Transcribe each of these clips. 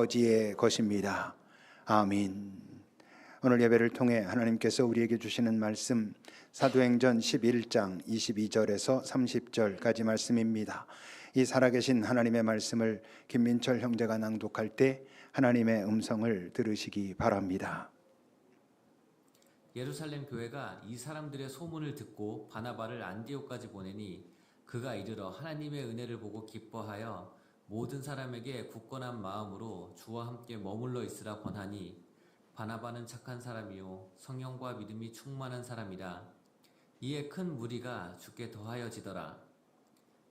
아버지의 것입니다. 아멘. 오늘 예배를 통해 하나님께서 우리에게 주시는 말씀 사도행전 11장 22절에서 30절까지 말씀입니다. 이 살아계신 하나님의 말씀을 김민철 형제가 낭독할 때 하나님의 음성을 들으시기 바랍니다. 예루살렘 교회가 이 사람들의 소문을 듣고 바나바를 안디옥까지 보내니 그가 이르러 하나님의 은혜를 보고 기뻐하여 모든 사람에게 굳건한 마음으로 주와 함께 머물러 있으라 권하니 바나바는 착한 사람이요 성령과 믿음이 충만한 사람이라. 이에 큰 무리가 주께 더하여지더라.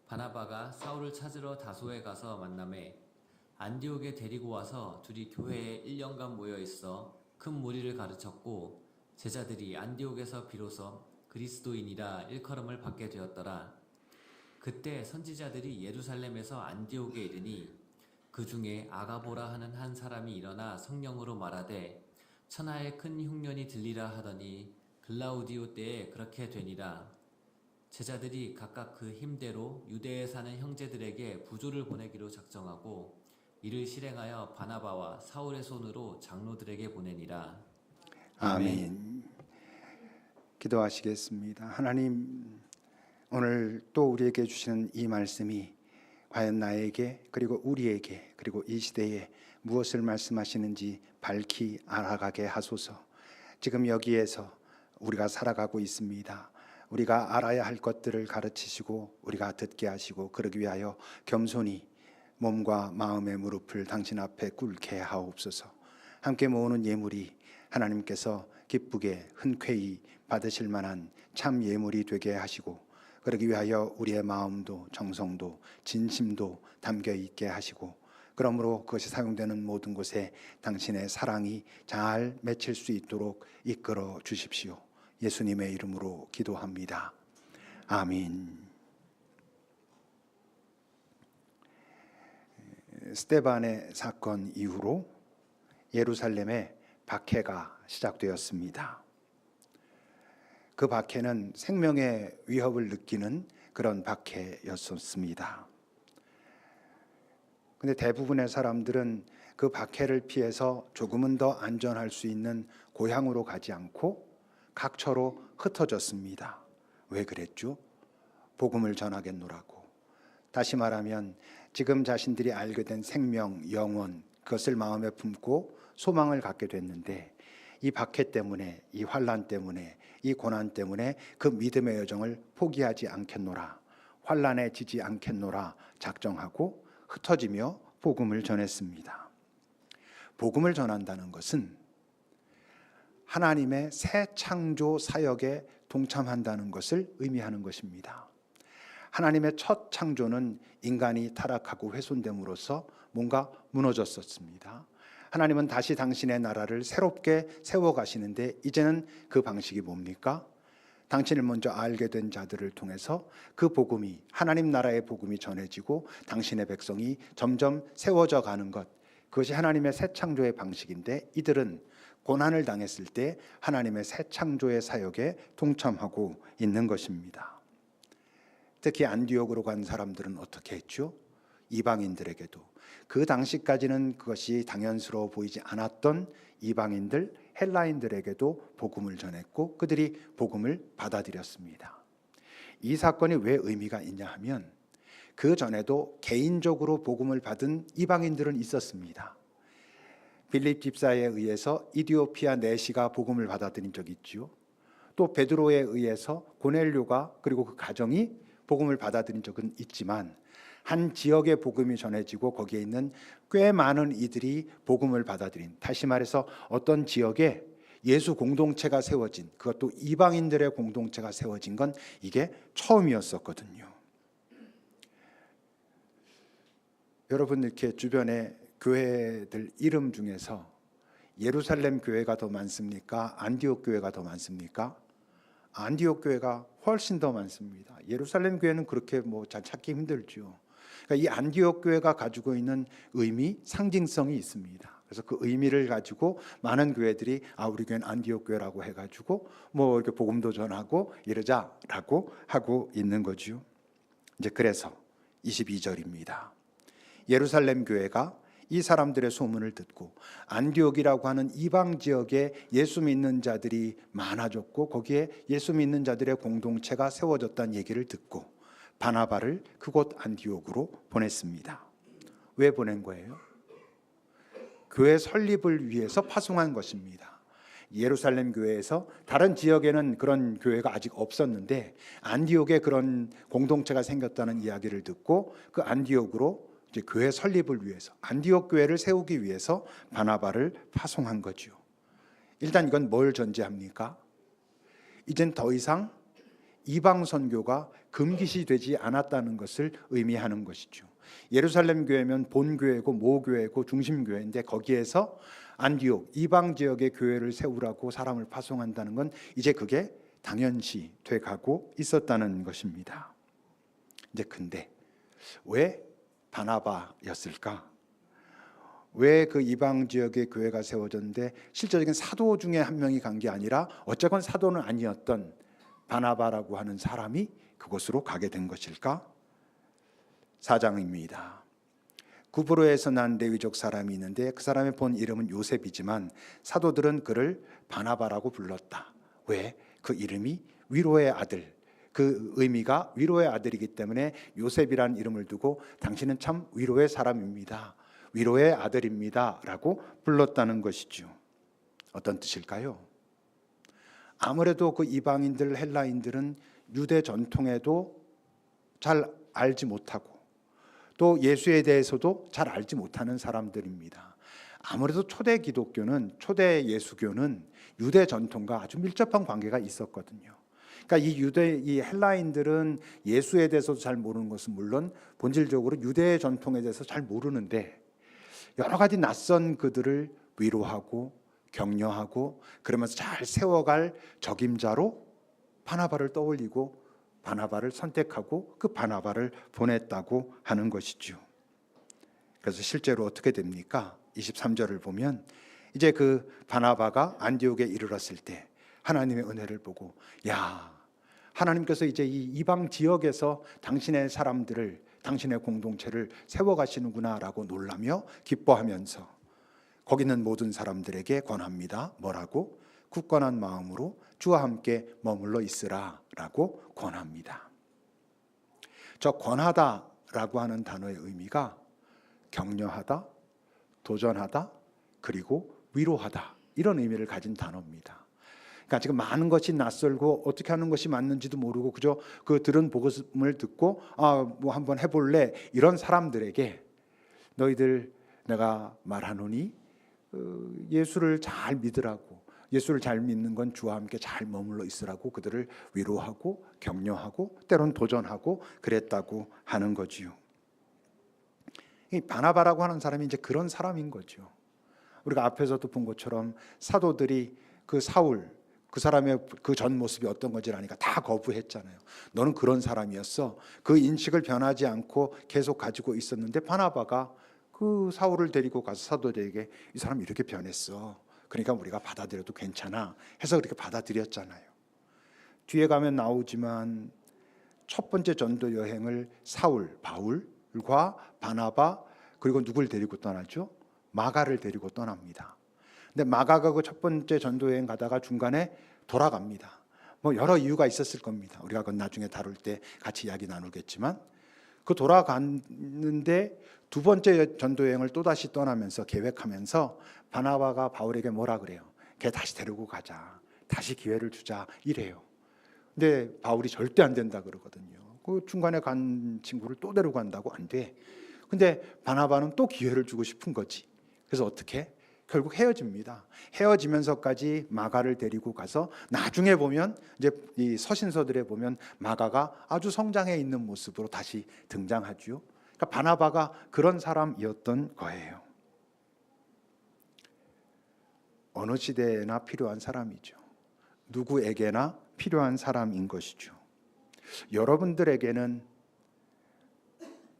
바나바가 사울을 찾으러 다소에 가서 만나매 안디옥에 데리고 와서 둘이 교회에 1년간 모여 있어 큰 무리를 가르쳤고 제자들이 안디옥에서 비로소 그리스도인이라 일컬음을 받게 되었더라. 그때 선지자들이 예루살렘에서 안디옥에 이르니 그 중에 아가보라 하는 한 사람이 일어나 성령으로 말하되 천하에 큰 흉년이 들리라 하더니 글라우디오 때에 그렇게 되니라. 제자들이 각각 그 힘대로 유대에 사는 형제들에게 부조를 보내기로 작정하고 이를 실행하여 바나바와 사울의 손으로 장로들에게 보내니라. 아멘. 기도하시겠습니다. 하나님, 오늘 또 우리에게 주시는 이 말씀이 과연 나에게 그리고 우리에게 그리고 이 시대에 무엇을 말씀하시는지 밝히 알아가게 하소서. 지금 여기에서 우리가 살아가고 있습니다. 우리가 알아야 할 것들을 가르치시고 우리가 듣게 하시고 그러기 위하여 겸손히 몸과 마음의 무릎을 당신 앞에 꿇게 하옵소서. 함께 모으는 예물이 하나님께서 기쁘게 흔쾌히 받으실 만한 참 예물이 되게 하시고 그러기 위하여 우리의 마음도 정성도 진심도 담겨 있게 하시고 그러므로 그것이 사용되는 모든 곳에 당신의 사랑이 잘 맺힐 수 있도록 이끌어 주십시오. 예수님의 이름으로 기도합니다. 아멘. 스데반의 사건 이후로 예루살렘에 박해가 시작되었습니다. 그 박해는 생명의 위협을 느끼는 그런 박해였었습니다. 근데 대부분의 사람들은 그 박해를 피해서 조금은 더 안전할 수 있는 고향으로 가지 않고 각처로 흩어졌습니다. 왜 그랬죠? 복음을 전하겠노라고. 다시 말하면 지금 자신들이 알게 된 생명, 영혼, 그것을 마음에 품고 소망을 갖게 됐는데 이 박해 때문에, 이 환난 때문에, 이 고난 때문에 그 믿음의 여정을 포기하지 않겠노라, 환난에 지지 않겠노라 작정하고 흩어지며 복음을 전했습니다. 복음을 전한다는 것은 하나님의 새 창조 사역에 동참한다는 것을 의미하는 것입니다. 하나님의 첫 창조는 인간이 타락하고 훼손됨으로써 뭔가 무너졌었습니다. 하나님은 다시 당신의 나라를 새롭게 세워가시는데 이제는 그 방식이 뭡니까? 당신을 먼저 알게 된 자들을 통해서 그 복음이, 하나님 나라의 복음이 전해지고 당신의 백성이 점점 세워져 가는 것, 그것이 하나님의 새 창조의 방식인데 이들은 고난을 당했을 때 하나님의 새 창조의 사역에 동참하고 있는 것입니다. 특히 안디옥으로 간 사람들은 어떻게 했죠? 이방인들에게도, 그 당시까지는 그것이 당연스러워 보이지 않았던 이방인들, 헬라인들에게도 복음을 전했고 그들이 복음을 받아들였습니다. 이 사건이 왜 의미가 있냐 하면 그 전에도 개인적으로 복음을 받은 이방인들은 있었습니다. 빌립 집사에 의해서 이디오피아 내시가 복음을 받아들인 적이 있죠. 또 베드로에 의해서 고넬료가 그리고 그 가정이 복음을 받아들인 적은 있지만 한 지역의 복음이 전해지고 거기에 있는 꽤 많은 이들이 복음을 받아들인, 다시 말해서 어떤 지역에 예수 공동체가 세워진, 그것도 이방인들의 공동체가 세워진 건 이게 처음이었었거든요. 여러분, 이렇게 주변에 교회들 이름 중에서 예루살렘 교회가 더 많습니까? 안디옥 교회가 더 많습니까? 안디옥 교회가 훨씬 더 많습니다. 예루살렘 교회는 그렇게 잘 찾기 힘들죠. 그러니까 이 안디옥 교회가 가지고 있는 의미, 상징성이 있습니다. 그래서 그 의미를 가지고 많은 교회들이 우리 교회는 안디옥 교회라고 해가지고 이렇게 복음도 전하고 이러자라고 하고 있는 거죠. 이제 그래서 22절입니다. 예루살렘 교회가 이 사람들의 소문을 듣고 안디옥이라고 하는 이방 지역에 예수 믿는 자들이 많아졌고 거기에 예수 믿는 자들의 공동체가 세워졌다는 얘기를 듣고 바나바를 그곳 안디옥으로 보냈습니다. 왜 보낸 거예요? 교회 설립을 위해서 파송한 것입니다. 예루살렘 교회에서 다른 지역에는 그런 교회가 아직 없었는데 안디옥에 그런 공동체가 생겼다는 이야기를 듣고 그 안디옥으로 이제 교회 설립을 위해서 안디옥 교회를 세우기 위해서 바나바를 파송한 거죠. 일단 이건 뭘 전제합니까? 이젠 더 이상 이방 선교가 금기시 되지 않았다는 것을 의미하는 것이죠. 예루살렘 교회면 본교회고 모교회고 중심교회인데 거기에서 안디옥 이방 지역의 교회를 세우라고 사람을 파송한다는 건 이제 그게 당연시 돼가고 있었다는 것입니다. 이제 근데 왜 바나바였을까? 왜 그 이방 지역의 교회가 세워졌는데 실제적인 사도 중에 한 명이 간 게 아니라 어쨌건 사도는 아니었던 바나바라고 하는 사람이 그곳으로 가게 된 것일까? 4장입니다. 구브로에서 난 레위족 사람이 있는데 그 사람의 본 이름은 요셉이지만 사도들은 그를 바나바라고 불렀다. 왜? 그 이름이 위로의 아들, 그 의미가 위로의 아들이기 때문에 요셉이라는 이름을 두고 당신은 참 위로의 사람입니다, 위로의 아들입니다 라고 불렀다는 것이죠. 어떤 뜻일까요? 아무래도 그 이방인들 헬라인들은 유대 전통에도 잘 알지 못하고 또 예수에 대해서도 잘 알지 못하는 사람들입니다. 아무래도 초대 기독교는, 초대 예수교는 유대 전통과 아주 밀접한 관계가 있었거든요. 그러니까 이 헬라인들은 예수에 대해서도 잘 모르는 것은 물론 본질적으로 유대 전통에 대해서 잘 모르는데 여러 가지 낯선 그들을 위로하고 격려하고 그러면서 잘 세워갈 적임자로 바나바를 떠올리고 바나바를 선택하고 그 바나바를 보냈다고 하는 것이죠. 그래서 실제로 어떻게 됩니까? 23절을 보면 이제 그 바나바가 안디옥에 이르렀을 때 하나님의 은혜를 보고 야, 하나님께서 이제 이 이방 지역에서 당신의 사람들을, 당신의 공동체를 세워가시는구나라고 놀라며 기뻐하면서 거기 있는 모든 사람들에게 권합니다. 뭐라고? 굳건한 마음으로 주와 함께 머물러 있으라 라고 권합니다. 저 권하다라고 하는 단어의 의미가 격려하다, 도전하다, 그리고 위로하다, 이런 의미를 가진 단어입니다. 그러니까 지금 많은 것이 낯설고 어떻게 하는 것이 맞는지도 모르고 그저 그 들은 복음을 듣고 뭐 한번 해볼래, 이런 사람들에게 너희들 내가 말하노니 예수를 잘 믿으라고, 예수를 잘 믿는 건 주와 함께 잘 머물러 있으라고 그들을 위로하고 격려하고 때론 도전하고 그랬다고 하는 거지요. 이 바나바라고 하는 사람이 이제 그런 사람인 거죠. 우리가 앞에서도 본 것처럼 사도들이 그 사울, 그 사람의 그 전 모습이 어떤 건지 아니까 다 거부했잖아요. 너는 그런 사람이었어. 그 인식을 변하지 않고 계속 가지고 있었는데 바나바가 그 사울을 데리고 가서 사도들에게 이 사람 이렇게 변했어, 그러니까 우리가 받아들여도 괜찮아 해서 그렇게 받아들였잖아요. 뒤에 가면 나오지만 첫 번째 전도 여행을 사울, 바울과 바나바 그리고 누굴 데리고 떠나죠? 마가를 데리고 떠납니다. 근데 마가가 그 첫 번째 전도 여행 가다가 중간에 돌아갑니다. 뭐 여러 이유가 있었을 겁니다. 우리가 그건 나중에 다룰 때 같이 이야기 나누겠지만 그 돌아갔는데 두 번째 전도 여행을 또다시 떠나면서 계획하면서 바나바가 바울에게 뭐라 그래요? 걔 다시 데리고 가자, 다시 기회를 주자 이래요. 근데 바울이 절대 안 된다 그러거든요. 그 중간에 간 친구를 또 데리고 간다고 안 돼. 근데 바나바는 또 기회를 주고 싶은 거지. 그래서 어떻게? 결국 헤어집니다. 헤어지면서까지 마가를 데리고 가서 나중에 보면 이제 이 서신서들에 보면 마가가 아주 성장해 있는 모습으로 다시 등장하죠. 그러니까 바나바가 그런 사람이었던 거예요. 어느 시대에나 필요한 사람이죠. 누구에게나 필요한 사람인 것이죠. 여러분들에게는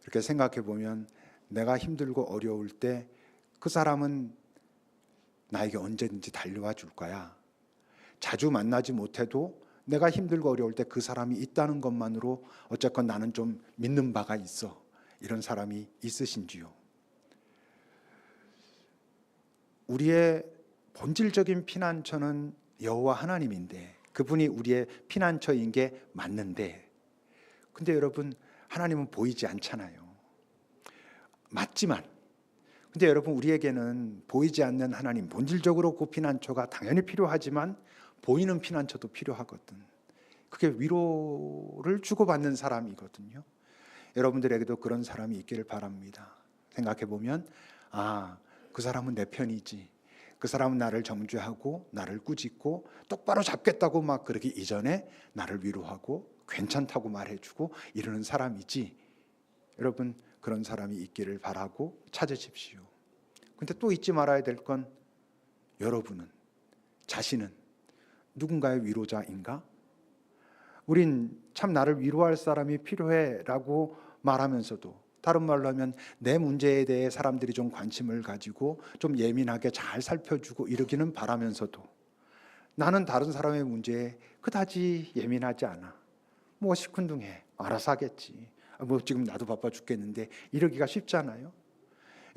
이렇게 생각해 보면 내가 힘들고 어려울 때 그 사람은 나에게 언제든지 달려와 줄 거야. 자주 만나지 못해도 내가 힘들고 어려울 때 그 사람이 있다는 것만으로 어쨌건 나는 좀 믿는 바가 있어. 이런 사람이 있으신지요? 우리의 본질적인 피난처는 여호와 하나님인데 그분이 우리의 피난처인 게 맞는데, 근데 여러분 하나님은 보이지 않잖아요. 맞지만 근데 여러분 우리에게는 보이지 않는 하나님, 본질적으로 그 피난처가 당연히 필요하지만 보이는 피난처도 필요하거든. 그게 위로를 주고받는 사람이거든요. 여러분들에게도 그런 사람이 있기를 바랍니다. 생각해 보면 그 사람은 내 편이지, 그 사람은 나를 정죄하고 나를 꾸짖고 똑바로 잡겠다고 막 그러기 이전에 나를 위로하고 괜찮다고 말해주고 이러는 사람이지. 여러분 그런 사람이 있기를 바라고 찾으십시오. 근데 또 잊지 말아야 될 건, 여러분은, 자신은 누군가의 위로자인가? 우린 참 나를 위로할 사람이 필요해라고 말하면서도, 다른 말로 하면 내 문제에 대해 사람들이 좀 관심을 가지고 좀 예민하게 잘 살펴주고 이러기는 바라면서도 나는 다른 사람의 문제에 그다지 예민하지 않아. 뭐 시큰둥해, 알아서 하겠지. 뭐 지금 나도 바빠 죽겠는데 이러기가 쉽잖아요.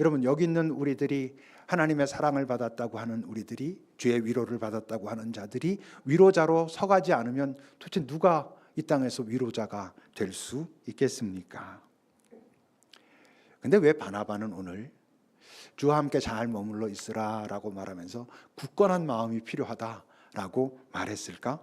여러분 여기 있는 우리들이, 하나님의 사랑을 받았다고 하는 우리들이, 주의 위로를 받았다고 하는 자들이 위로자로 서가지 않으면 도대체 누가 이 땅에서 위로자가 될 수 있겠습니까? 근데 왜 바나바는 오늘 주와 함께 잘 머물러 있으라 라고 말하면서 굳건한 마음이 필요하다라고 말했을까?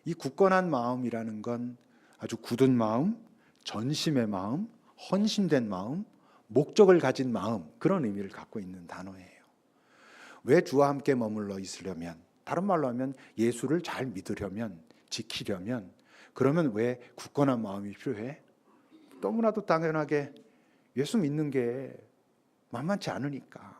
이 굳건한 마음이라는 건 아주 굳은 마음, 전심의 마음, 헌신된 마음, 목적을 가진 마음, 그런 의미를 갖고 있는 단어예요. 왜 주와 함께 머물러 있으려면, 다른 말로 하면 예수를 잘 믿으려면, 지키려면, 그러면 왜 굳건한 마음이 필요해? 너무나도 당연하게 예수 믿는 게 만만치 않으니까.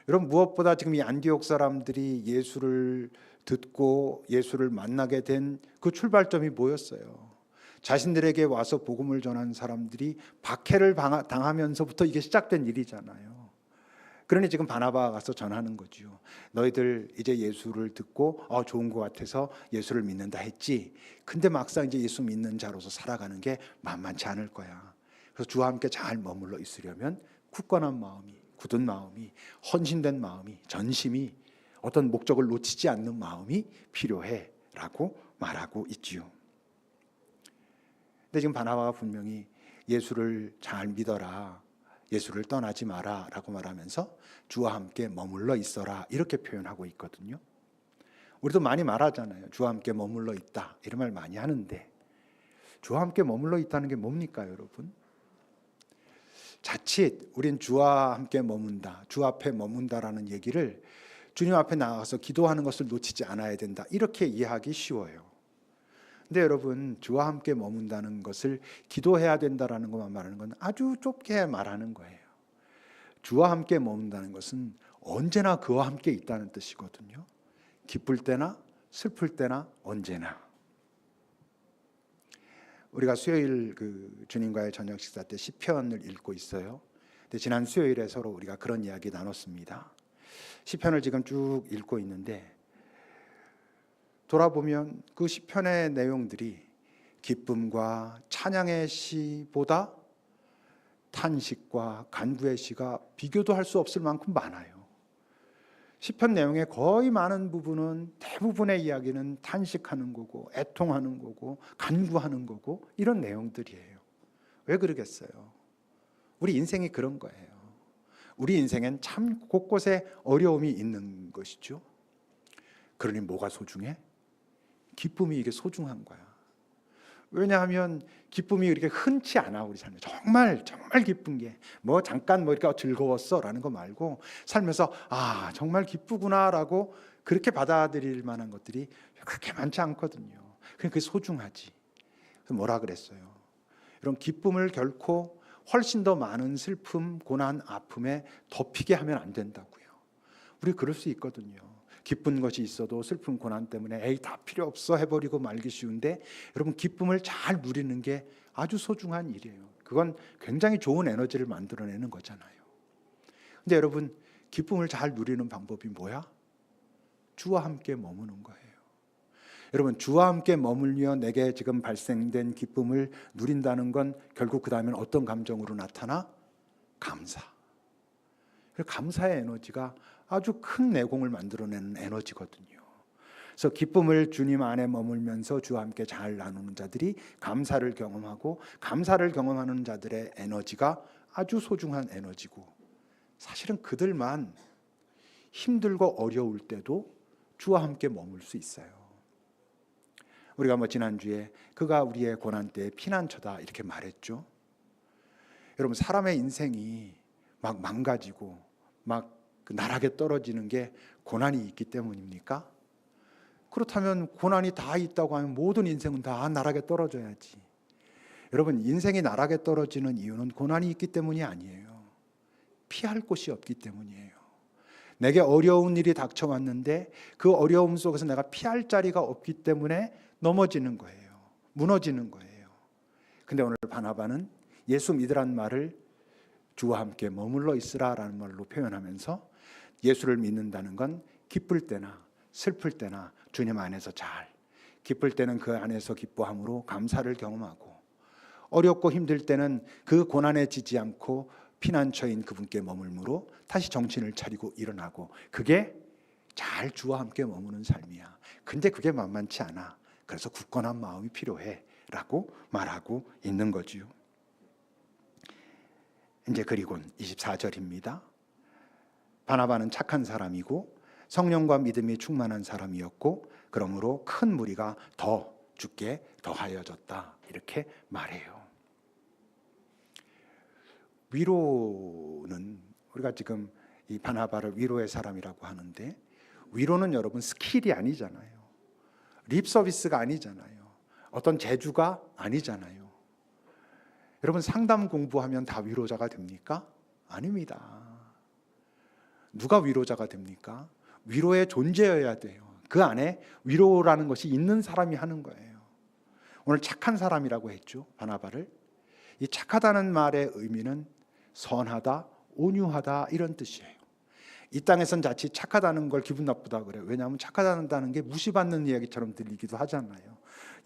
여러분 무엇보다 지금 이 안디옥 사람들이 예수를 듣고 예수를 만나게 된 그 출발점이 뭐였어요? 자신들에게 와서 복음을 전한 사람들이 박해를 당하면서부터 이게 시작된 일이잖아요. 그러니 지금 바나바가 가서 전하는 거죠. 너희들 이제 예수를 듣고 좋은 것 같아서 예수를 믿는다 했지. 근데 막상 이제 예수 믿는 자로서 살아가는 게 만만치 않을 거야. 그래서 주와 함께 잘 머물러 있으려면 굳건한 마음이, 굳은 마음이, 헌신된 마음이, 전심이, 어떤 목적을 놓치지 않는 마음이 필요해라고 말하고 있지요. 근데 지금 바나바가 분명히 예수를 잘 믿어라, 예수를 떠나지 마라 라고 말하면서 주와 함께 머물러 있어라 이렇게 표현하고 있거든요. 우리도 많이 말하잖아요. 주와 함께 머물러 있다, 이런 말 많이 하는데 주와 함께 머물러 있다는 게 뭡니까 여러분? 자칫 우린 주와 함께 머문다, 주 앞에 머문다라는 얘기를 주님 앞에 나가서 기도하는 것을 놓치지 않아야 된다, 이렇게 이해하기 쉬워요. 근데 여러분 주와 함께 머문다는 것을 기도해야 된다라는 것만 말하는 건 아주 좁게 말하는 거예요. 주와 함께 머문다는 것은 언제나 그와 함께 있다는 뜻이거든요. 기쁠 때나 슬플 때나 언제나. 우리가 수요일 주님과의 저녁 식사 때 시편을 읽고 있어요. 근데 지난 수요일에 서로 우리가 그런 이야기 나눴습니다. 시편을 지금 쭉 읽고 있는데 돌아보면 그 시편의 내용들이 기쁨과 찬양의 시보다 탄식과 간구의 시가 비교도 할 수 없을 만큼 많아요. 시편 내용의 거의 많은 부분은, 대부분의 이야기는 탄식하는 거고 애통하는 거고 간구하는 거고 이런 내용들이에요. 왜 그러겠어요? 우리 인생이 그런 거예요. 우리 인생엔 참 곳곳에 어려움이 있는 것이죠. 그러니 뭐가 소중해? 기쁨이 이게 소중한 거야. 왜냐하면 기쁨이 이렇게 흔치 않아. 우리 삶에 정말 기쁜 게 뭐 잠깐 뭐 이렇게 즐거웠어라는 거 말고 살면서 정말 기쁘구나라고 그렇게 받아들일 만한 것들이 그렇게 많지 않거든요. 그게 소중하지. 그래서 뭐라 그랬어요? 이런 기쁨을 결코 훨씬 더 많은 슬픔, 고난, 아픔에 덮이게 하면 안 된다고요. 우리 그럴 수 있거든요. 기쁜 것이 있어도 슬픈 고난 때문에 다 필요 없어 해버리고 말기 쉬운데, 여러분 기쁨을 잘 누리는 게 아주 소중한 일이에요. 그건 굉장히 좋은 에너지를 만들어내는 거잖아요. 근데 여러분 기쁨을 잘 누리는 방법이 뭐야? 주와 함께 머무는 거예요. 여러분 주와 함께 머물며 내게 지금 발생된 기쁨을 누린다는 건 결국 그 다음엔 어떤 감정으로 나타나? 감사. 감사의 에너지가 아주 큰 내공을 만들어내는 에너지거든요. 그래서 기쁨을 주님 안에 머물면서 주와 함께 잘 나누는 자들이 감사를 경험하고, 감사를 경험하는 자들의 에너지가 아주 소중한 에너지고, 사실은 그들만 힘들고 어려울 때도 주와 함께 머물 수 있어요. 우리가 지난주에 그가 우리의 고난 때의 피난처다 이렇게 말했죠. 여러분, 사람의 인생이 막 망가지고 막 나락에 떨어지는 게 고난이 있기 때문입니까? 그렇다면 고난이 다 있다고 하면 모든 인생은 다 나락에 떨어져야지. 여러분, 인생이 나락에 떨어지는 이유는 고난이 있기 때문이 아니에요. 피할 곳이 없기 때문이에요. 내게 어려운 일이 닥쳐왔는데 그 어려움 속에서 내가 피할 자리가 없기 때문에 넘어지는 거예요. 무너지는 거예요. 근데 오늘 바나바는 예수 믿으란 말을 주와 함께 머물러 있으라라는 말로 표현하면서 예수를 믿는다는 건 기쁠 때나 슬플 때나 주님 안에서 잘, 기쁠 때는 그 안에서 기뻐함으로 감사를 경험하고, 어렵고 힘들 때는 그 고난에 지지 않고 피난처인 그분께 머물므로 다시 정신을 차리고 일어나고, 그게 잘 주와 함께 머무는 삶이야. 근데 그게 만만치 않아. 그래서 굳건한 마음이 필요해 라고 말하고 있는 거지요. 이제 그리고 24절입니다. 바나바는 착한 사람이고 성령과 믿음이 충만한 사람이었고, 그러므로 큰 무리가 더 주께 더하여졌다 이렇게 말해요. 위로는, 우리가 지금 이 바나바를 위로의 사람이라고 하는데, 위로는 여러분 스킬이 아니잖아요. 립 서비스가 아니잖아요. 어떤 재주가 아니잖아요. 여러분, 상담 공부하면 다 위로자가 됩니까? 아닙니다. 누가 위로자가 됩니까? 위로의 존재여야 돼요. 그 안에 위로라는 것이 있는 사람이 하는 거예요. 오늘 착한 사람이라고 했죠, 바나바를. 이 착하다는 말의 의미는 선하다, 온유하다 이런 뜻이에요. 이 땅에선 자칫 착하다는 걸 기분 나쁘다 그래요. 왜냐하면 착하다는 게 무시받는 이야기처럼 들리기도 하잖아요.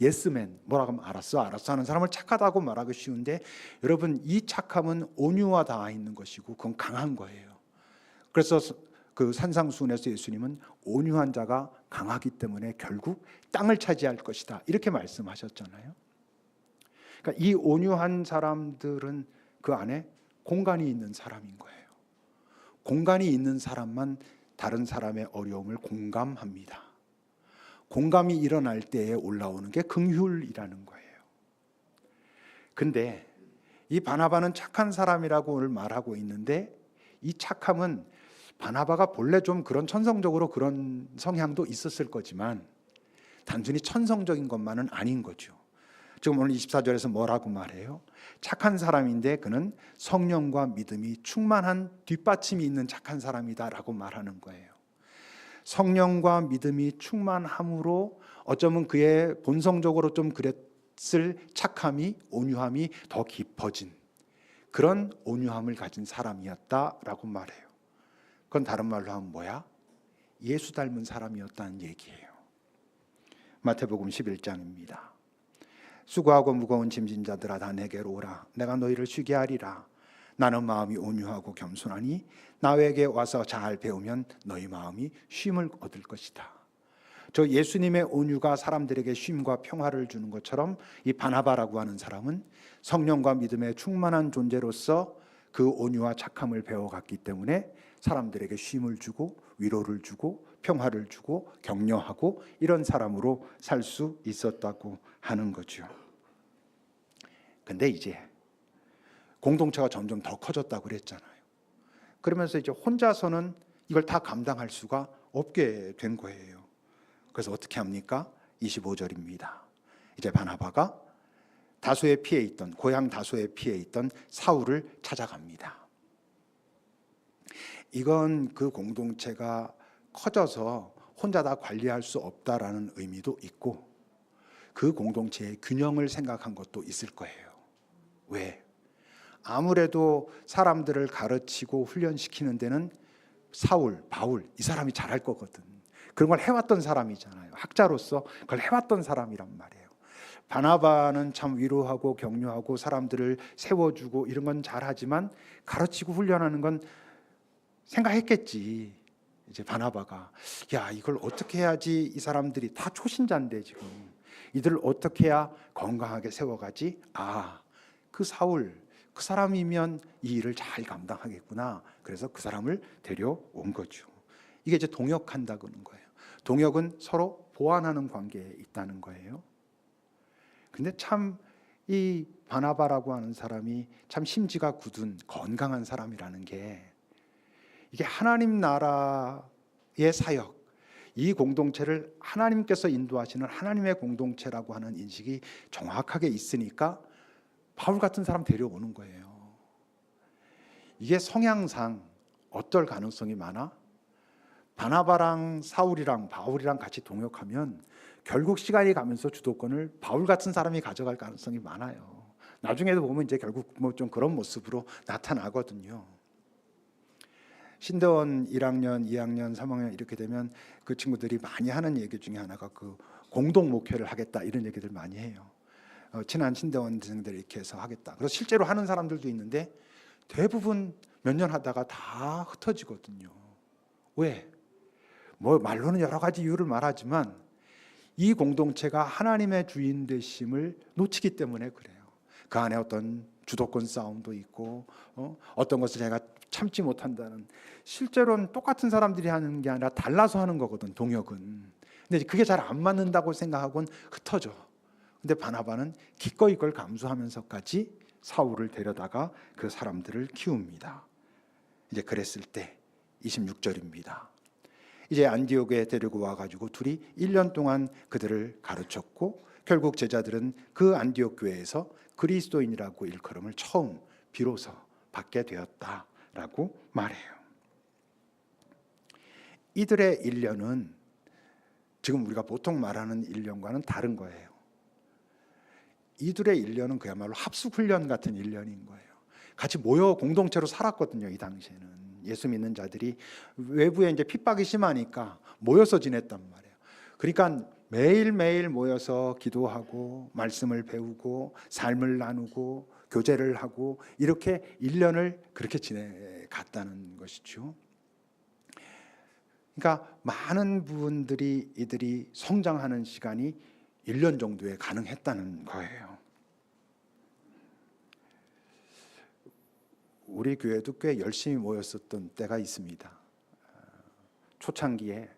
예스맨, 뭐라고 하면 알았어 하는 사람을 착하다고 말하기 쉬운데, 여러분, 이 착함은 온유와 닿아 있는 것이고 그건 강한 거예요. 그래서 그 산상수훈에서 예수님은 온유한 자가 강하기 때문에 결국 땅을 차지할 것이다 이렇게 말씀하셨잖아요. 그러니까 이 온유한 사람들은 그 안에 공간이 있는 사람인 거예요. 공간이 있는 사람만 다른 사람의 어려움을 공감합니다. 공감이 일어날 때에 올라오는 게 긍휼이라는 거예요. 근데 이 바나바는 착한 사람이라고 오늘 말하고 있는데, 이 착함은 바나바가 본래 좀 그런 천성적으로 그런 성향도 있었을 거지만 단순히 천성적인 것만은 아닌 거죠. 지금 오늘 24절에서 뭐라고 말해요? 착한 사람인데 그는 성령과 믿음이 충만한 뒷받침이 있는 착한 사람이다라고 말하는 거예요. 성령과 믿음이 충만함으로 어쩌면 그의 본성적으로 좀 그랬을 착함이, 온유함이 더 깊어진 그런 온유함을 가진 사람이었다라고 말해요. 그건 다른 말로 하면 뭐야? 예수 닮은 사람이었다는 얘기예요. 마태복음 11장입니다. 수고하고 무거운 짐진 자들아 다 내게로 오라. 내가 너희를 쉬게 하리라. 나는 마음이 온유하고 겸손하니 나에게 와서 잘 배우면 너희 마음이 쉼을 얻을 것이다. 저 예수님의 온유가 사람들에게 쉼과 평화를 주는 것처럼 이 바나바라고 하는 사람은 성령과 믿음에 충만한 존재로서 그 온유와 착함을 배워갔기 때문에 사람들에게 쉼을 주고 위로를 주고 평화를 주고 격려하고 이런 사람으로 살 수 있었다고 하는 거죠. 근데 이제 공동체가 점점 더 커졌다고 그랬잖아요. 그러면서 이제 혼자서는 이걸 다 감당할 수가 없게 된 거예요. 그래서 어떻게 합니까? 25절입니다. 이제 바나바가 다소에 피해 있던, 고향 다소에 피해 있던 사울을 찾아갑니다. 이건 그 공동체가 커져서 혼자 다 관리할 수 없다라는 의미도 있고, 그 공동체의 균형을 생각한 것도 있을 거예요. 왜? 아무래도 사람들을 가르치고 훈련시키는 데는 사울, 바울 이 사람이 잘할 거거든. 그런 걸 해왔던 사람이잖아요. 학자로서 그걸 해왔던 사람이란 말이에요. 바나바는 참 위로하고 격려하고 사람들을 세워주고 이런 건 잘하지만 가르치고 훈련하는 건 생각했겠지. 이제 바나바가 야, 이걸 어떻게 해야지 이 사람들이 다 초신자인데 지금 이들을 어떻게 해야 건강하게 세워가지? 아, 그 사울 그 사람이면 이 일을 잘 감당하겠구나. 그래서 그 사람을 데려온 거죠. 이게 이제 동역한다는 거예요. 동역은 서로 보완하는 관계에 있다는 거예요. 근데 참 이 바나바라고 하는 사람이 참 심지가 굳은 건강한 사람이라는 게, 이게 하나님 나라의 사역, 이 공동체를 하나님께서 인도하시는 하나님의 공동체라고 하는 인식이 정확하게 있으니까 바울 같은 사람 데려오는 거예요. 이게 성향상 어떨 가능성이 많아? 바나바랑 사울이랑 바울이랑 같이 동역하면 결국 시간이 가면서 주도권을 바울 같은 사람이 가져갈 가능성이 많아요. 나중에도 보면 이제 결국 뭐 좀 그런 모습으로 나타나거든요. 신대원 1학년, 2학년, 3학년 이렇게 되면 그 친구들이 많이 하는 얘기 중에 하나가 그 공동 목회를 하겠다 이런 얘기들 많이 해요. 친한 신대원생들 이렇게 해서 하겠다. 그래서 실제로 하는 사람들도 있는데 대부분 몇 년 하다가 다 흩어지거든요. 왜? 뭐 말로는 여러 가지 이유를 말하지만 이 공동체가 하나님의 주인 되심을 놓치기 때문에 그래요. 그 안에 어떤 주도권 싸움도 있고 어떤 것을 제가 참지 못한다는, 실제로는 똑같은 사람들이 하는 게 아니라 달라서 하는 거거든, 동역은. 근데 그게 잘 안 맞는다고 생각하고는 흩어져. 근데 바나바는 기꺼이 그걸 감수하면서까지 사울을 데려다가 그 사람들을 키웁니다. 이제 그랬을 때 26절입니다. 이제 안디옥에 데리고 와가지고 둘이 1년 동안 그들을 가르쳤고 결국 제자들은 그 안디옥 교회에서 그리스도인이라고 일컬음을 처음 비로소 받게 되었다라고 말해요. 이들의 1년은 지금 우리가 보통 말하는 1년과는 다른 거예요. 이들의 1년은 그야말로 합숙훈련 같은 1년인 거예요. 같이 모여 공동체로 살았거든요. 이 당시에는 예수 믿는 자들이 외부에 이제 핍박이 심하니까 모여서 지냈단 말이에요. 그러니까 매일매일 모여서 기도하고 말씀을 배우고 삶을 나누고 교제를 하고 이렇게 1년을 그렇게 지내갔다는 것이죠. 그러니까 많은 부분들이 이들이 성장하는 시간이 1년 정도에 가능했다는 거예요. 우리 교회도 꽤 열심히 모였었던 때가 있습니다. 초창기에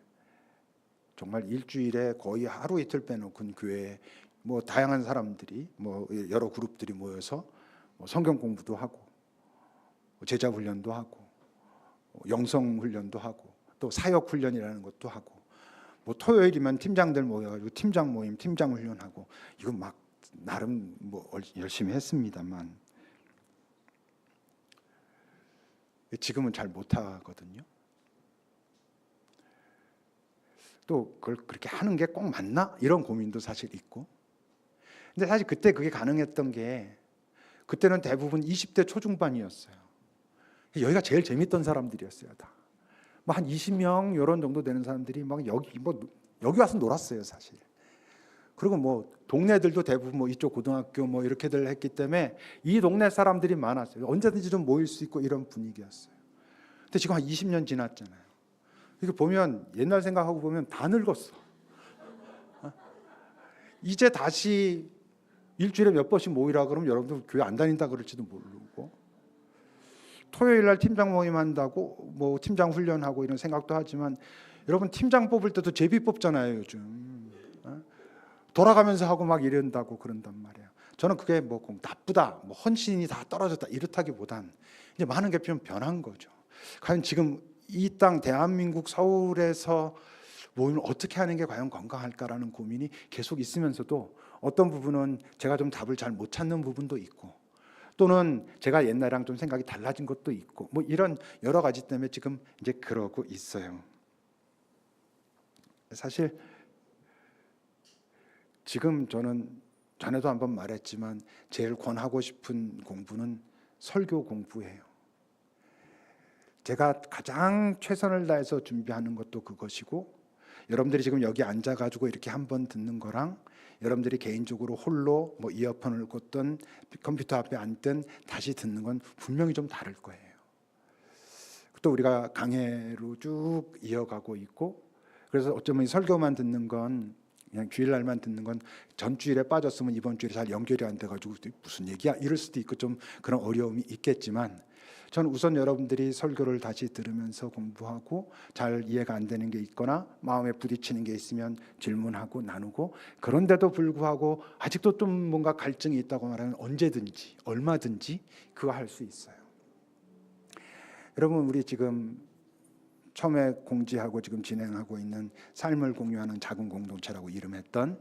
정말 일주일에 거의 하루 이틀 빼놓고는 교회에 뭐 다양한 사람들이 뭐 여러 그룹들이 모여서 뭐 성경 공부도 하고 제자 훈련도 하고 영성 훈련도 하고 또 사역 훈련이라는 것도 하고 뭐 토요일이면 팀장들 모여가지고 팀장 모임, 팀장 훈련하고 이거 막 나름 뭐 열심히 했습니다만 지금은 잘 못하거든요. 또 그걸 그렇게 하는 게 꼭 맞나? 이런 고민도 사실 있고. 근데 사실 그때 그게 가능했던 게 그때는 대부분 20대 초중반이었어요. 여기가 제일 재밌던 사람들이었어요. 다. 뭐 한 20명 이런 정도 되는 사람들이 막 여기 와서 놀았어요, 사실. 그리고 뭐 동네들도 대부분 뭐 이쪽 고등학교 뭐 이렇게들 했기 때문에 이 동네 사람들이 많았어요. 언제든지 좀 모일 수 있고 이런 분위기였어요. 근데 지금 한 20년 지났잖아요. 이렇게 보면 옛날 생각하고 보면 다 늙었어. 이제 다시 일주일에 몇 번씩 모이라 그러면 여러분들 교회 안 다닌다 그럴지도 모르고 토요일 날 팀장 모임 한다고 뭐 팀장 훈련하고 이런 생각도 하지만 여러분 팀장 뽑을 때도 제비 뽑잖아요, 요즘. 돌아가면서 하고 막 이런다고 그런단 말이에요. 저는 그게 뭐 나쁘다, 뭐 헌신이 다 떨어졌다 이렇다기보단 이제 많은 게 좀 변한 거죠. 과연 지금 이 땅 대한민국 서울에서 모임을 어떻게 하는 게 과연 건강할까라는 고민이 계속 있으면서도 어떤 부분은 제가 좀 답을 잘 못 찾는 부분도 있고 또는 제가 옛날이랑 좀 생각이 달라진 것도 있고 뭐 이런 여러 가지 때문에 지금 이제 그러고 있어요. 사실 지금 저는 전에도 한번 말했지만 제일 권하고 싶은 공부는 설교 공부예요. 제가 가장 최선을 다해서 준비하는 것도 그것이고 여러분들이 지금 여기 앉아가지고 이렇게 한번 듣는 거랑 여러분들이 개인적으로 홀로 뭐 이어폰을 꽂든 컴퓨터 앞에 앉든 다시 듣는 건 분명히 좀 다를 거예요. 아직도 우리가 강해로 쭉 이어가고 있고, 그래서 어쩌면 설교만 듣는 건, 그냥 주일날만 듣는 건 전주일에 빠졌으면 이번 주일에 잘 연결이 안 돼가지고 무슨 얘기야 이럴 수도 있고 좀 그런 어려움이 있겠지만, 저는 우선 여러분들이 설교를 다시 들으면서 공부하고 잘 이해가 안 되는 게 있거나 마음에 부딪히는 게 있으면 질문하고 나누고, 그런데도 불구하고 아직도 좀 뭔가 갈증이 있다고 말하면 언제든지 얼마든지 그거 할 수 있어요. 여러분, 우리 지금 처음에 공지하고 지금 진행하고 있는 삶을 공유하는 작은 공동체라고 이름했던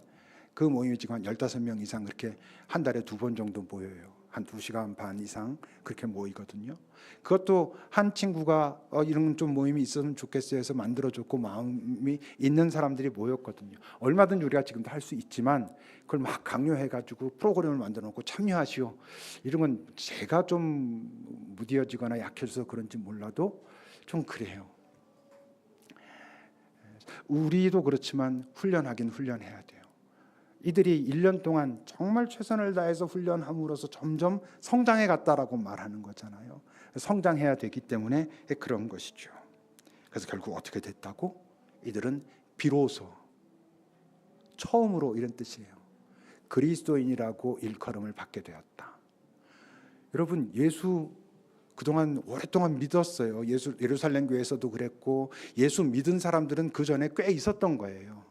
그 모임이 지금 한 15명 이상 그렇게 한 달에 2번 정도 모여요. 한 2시간 반 이상 그렇게 모이거든요. 그것도 한 친구가 이런 좀 모임이 있었으면 좋겠어요 해서 만들어줬고, 마음이 있는 사람들이 모였거든요. 얼마든지 우리가 지금도 할 수 있지만 그걸 막 강요해가지고 프로그램을 만들어 놓고 참여하시오, 이런 건 제가 좀 무뎌지거나 약해져서 그런지 몰라도 좀 그래요. 우리도 그렇지만 훈련하긴 훈련해야 돼요. 이들이 1년 동안 정말 최선을 다해서 훈련함으로써 점점 성장해 갔다라고 말하는 거잖아요. 성장해야 되기 때문에 그런 것이죠. 그래서 결국 어떻게 됐다고? 이들은 비로소, 처음으로, 이런 뜻이에요. 그리스도인이라고 일컬음을 받게 되었다. 여러분, 예수 그동안 오랫동안 믿었어요. 예루살렘 교회에서도 그랬고, 예수 믿은 사람들은 그 전에 꽤 있었던 거예요.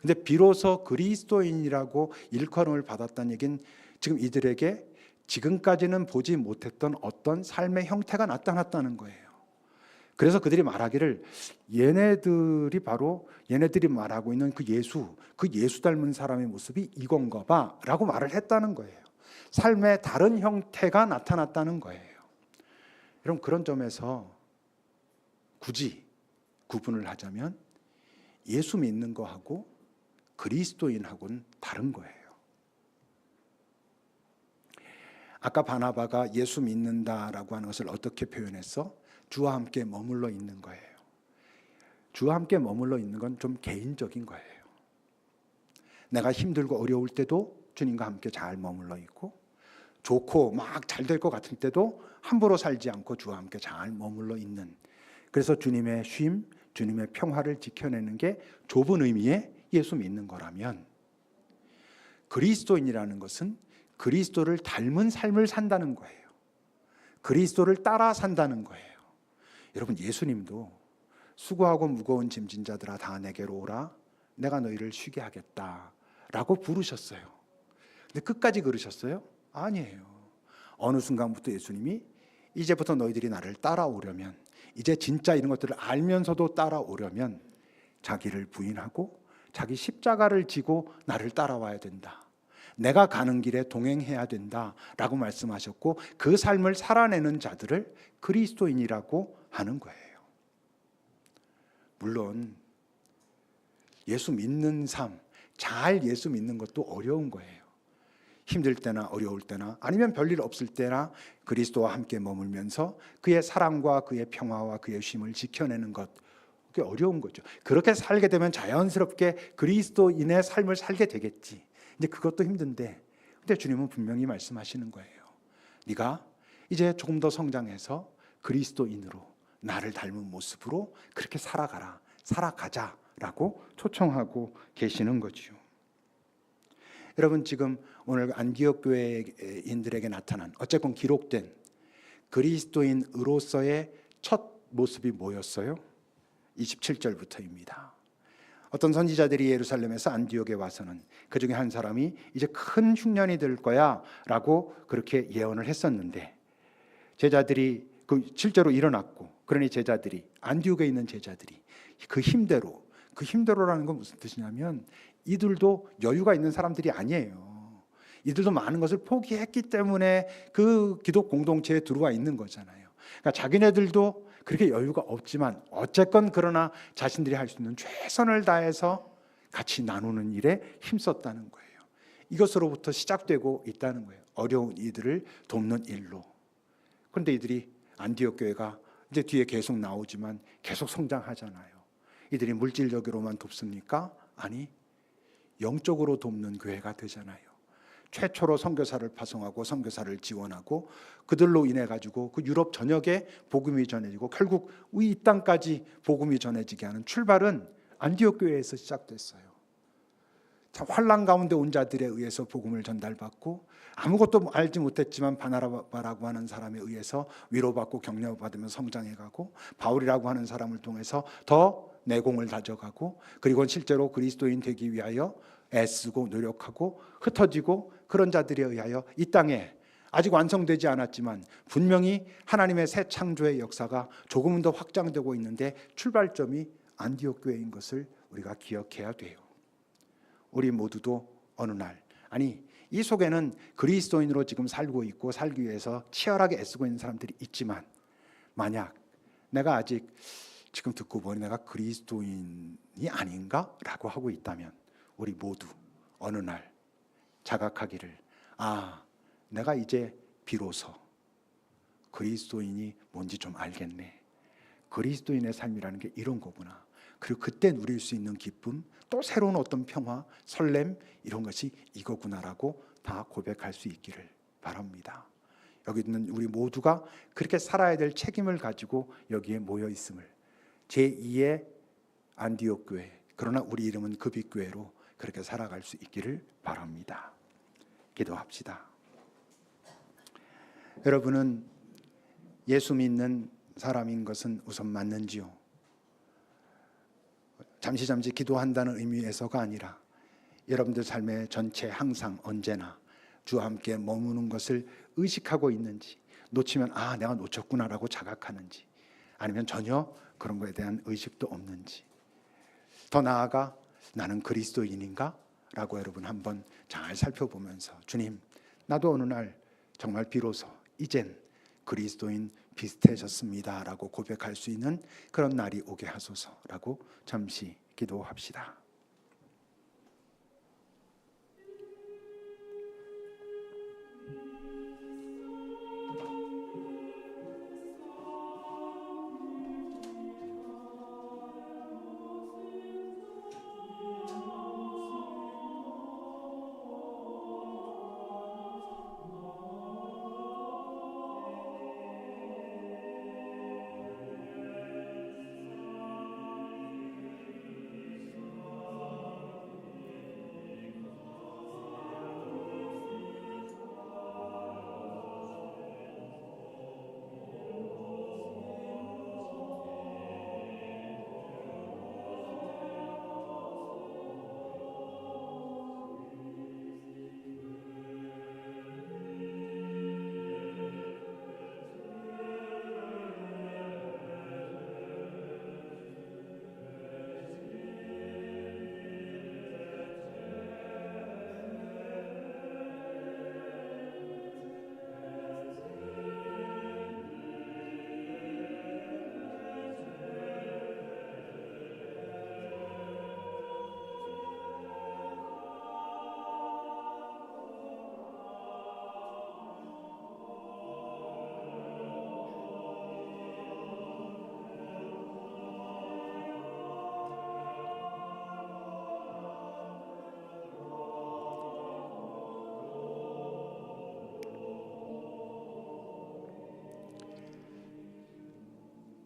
근데 비로소 그리스도인이라고 일컬음을 받았다는 얘기는 지금 이들에게 지금까지는 보지 못했던 어떤 삶의 형태가 나타났다는 거예요. 그래서 그들이 말하기를 얘네들이 말하고 있는 그 예수 닮은 사람의 모습이 이건가 봐 라고 말을 했다는 거예요. 삶의 다른 형태가 나타났다는 거예요. 여러분, 그런 점에서 굳이 구분을 하자면 예수 믿는 거하고 그리스도인하고는 다른 거예요. 아까 바나바가 예수 믿는다라고 하는 것을 어떻게 표현했어? 주와 함께 머물러 있는 거예요. 주와 함께 머물러 있는 건 좀 개인적인 거예요. 내가 힘들고 어려울 때도 주님과 함께 잘 머물러 있고, 좋고 막 잘 될 것 같을 때도 함부로 살지 않고 주와 함께 잘 머물러 있는, 그래서 주님의 쉼, 주님의 평화를 지켜내는 게 좁은 의미의 예수 믿는 거라면, 그리스도인이라는 것은 그리스도를 닮은 삶을 산다는 거예요. 그리스도를 따라 산다는 거예요. 여러분, 예수님도 수고하고 무거운 짐진 자들아 다 내게로 오라, 내가 너희를 쉬게 하겠다 라고 부르셨어요. 근데 끝까지 그러셨어요? 아니에요. 어느 순간부터 예수님이 이제부터 너희들이 나를 따라오려면, 이제 진짜 이런 것들을 알면서도 따라오려면 자기를 부인하고 자기 십자가를 지고 나를 따라와야 된다. 내가 가는 길에 동행해야 된다 라고 말씀하셨고, 그 삶을 살아내는 자들을 그리스도인이라고 하는 거예요. 물론 예수 믿는 삶, 잘 예수 믿는 것도 어려운 거예요. 힘들 때나 어려울 때나 아니면 별일 없을 때나 그리스도와 함께 머물면서 그의 사랑과 그의 평화와 그의 쉼을 지켜내는 것, 그게 어려운 거죠. 그렇게 살게 되면 자연스럽게 그리스도인의 삶을 살게 되겠지. 근데 그것도 힘든데, 근데 주님은 분명히 말씀하시는 거예요. 네가 이제 조금 더 성장해서 그리스도인으로 나를 닮은 모습으로 그렇게 살아가자라고 초청하고 계시는 거죠. 여러분, 지금 오늘 안디옥 교회인들에게 나타난, 어쨌건 기록된 그리스도인으로서의 첫 모습이 뭐였어요? 27절부터입니다. 어떤 선지자들이 예루살렘에서 안디옥에 와서는 그 중에 한 사람이 이제 큰 흉년이 될 거야 라고 그렇게 예언을 했었는데, 제자들이 실제로 일어났고, 그러니 제자들이, 안디옥에 있는 제자들이 그 힘대로라는 건 무슨 뜻이냐면, 이들도 여유가 있는 사람들이 아니에요. 이들도 많은 것을 포기했기 때문에 그 기독 공동체에 들어와 있는 거잖아요. 그러니까 자기네들도 그렇게 여유가 없지만 어쨌건 그러나 자신들이 할 수 있는 최선을 다해서 같이 나누는 일에 힘썼다는 거예요. 이것으로부터 시작되고 있다는 거예요. 어려운 이들을 돕는 일로. 그런데 이들이, 안디옥 교회가 이제 뒤에 계속 나오지만 계속 성장하잖아요. 이들이 물질적으로만 돕습니까? 아니, 영적으로 돕는 교회가 되잖아요. 최초로 선교사를 파송하고 선교사를 지원하고 그들로 인해 가지고 그 유럽 전역에 복음이 전해지고 결국 이 땅까지 복음이 전해지게 하는 출발은 안디옥 교회에서 시작됐어요. 참 환난 가운데 온 자들에 의해서 복음을 전달받고 아무것도 알지 못했지만 바나바라고 하는 사람에 의해서 위로받고 격려받으며 성장해가고 바울이라고 하는 사람을 통해서 더 내공을 다져가고 그리고 실제로 그리스도인 되기 위하여 애쓰고 노력하고 흩어지고 그런 자들에 의하여 이 땅에 아직 완성되지 않았지만 분명히 하나님의 새 창조의 역사가 조금은 더 확장되고 있는데 출발점이 안디옥 교회인 것을 우리가 기억해야 돼요. 우리 모두도 어느 날, 아니 이 속에는 그리스도인으로 지금 살고 있고 살기 위해서 치열하게 애쓰고 있는 사람들이 있지만 만약 내가 아직 지금 듣고 보니 내가 그리스도인이 아닌가? 라고 하고 있다면 우리 모두 어느 날 자각하기를, 내가 이제 비로소 그리스도인이 뭔지 좀 알겠네. 그리스도인의 삶이라는 게 이런 거구나. 그리고 그때 누릴 수 있는 기쁨, 또 새로운 어떤 평화, 설렘 이런 것이 이거구나라고 다 고백할 수 있기를 바랍니다. 여기 있는 우리 모두가 그렇게 살아야 될 책임을 가지고 여기에 모여 있음을, 제2의 안디옥 교회, 그러나 우리 이름은 급익교회로 그렇게 살아갈 수 있기를 바랍니다. 기도합시다. 여러분은 예수 믿는 사람인 것은 우선 맞는지요? 잠시 기도한다는 의미에서가 아니라 여러분들 삶의 전체 항상 언제나 주와 함께 머무는 것을 의식하고 있는지, 놓치면 내가 놓쳤구나라고 자각하는지, 아니면 전혀 그런 것에 대한 의식도 없는지, 더 나아가 나는 그리스도인인가? 라고 여러분 한번 잘 살펴보면서 주님, 나도 어느 날 정말 비로소 이젠 그리스도인 비슷해졌습니다 라고 고백할 수 있는 그런 날이 오게 하소서라고 잠시 기도합시다.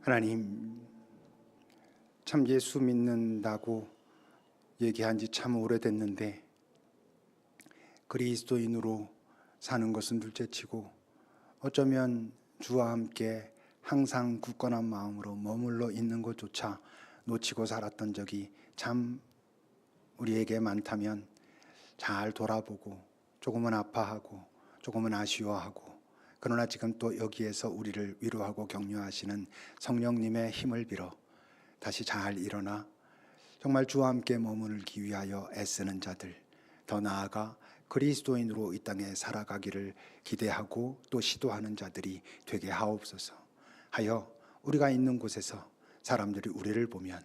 하나님, 참 예수 믿는다고 얘기한 지 참 오래됐는데 그리스도인으로 사는 것은 둘째치고 어쩌면 주와 함께 항상 굳건한 마음으로 머물러 있는 것조차 놓치고 살았던 적이 참 우리에게 많다면 잘 돌아보고 조금은 아파하고 조금은 아쉬워하고, 그러나 지금 또 여기에서 우리를 위로하고 격려하시는 성령님의 힘을 빌어 다시 잘 일어나 정말 주와 함께 머무르기 위하여 애쓰는 자들, 더 나아가 그리스도인으로 이 땅에 살아가기를 기대하고 또 시도하는 자들이 되게 하옵소서. 하여 우리가 있는 곳에서 사람들이 우리를 보면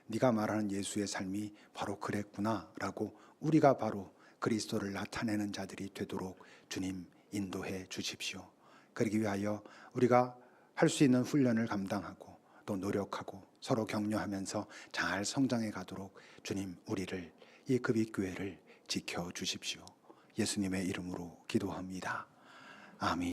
네가 말하는 예수의 삶이 바로 그랬구나 라고 우리가 바로 그리스도를 나타내는 자들이 되도록 주님 인도해 주십시오. 그러기 위하여 우리가 할 수 있는 훈련을 감당하고 또 노력하고 서로 격려하면서 잘 성장해 가도록 주님 우리를, 이 급익교회를 지켜주십시오. 예수님의 이름으로 기도합니다. 아멘.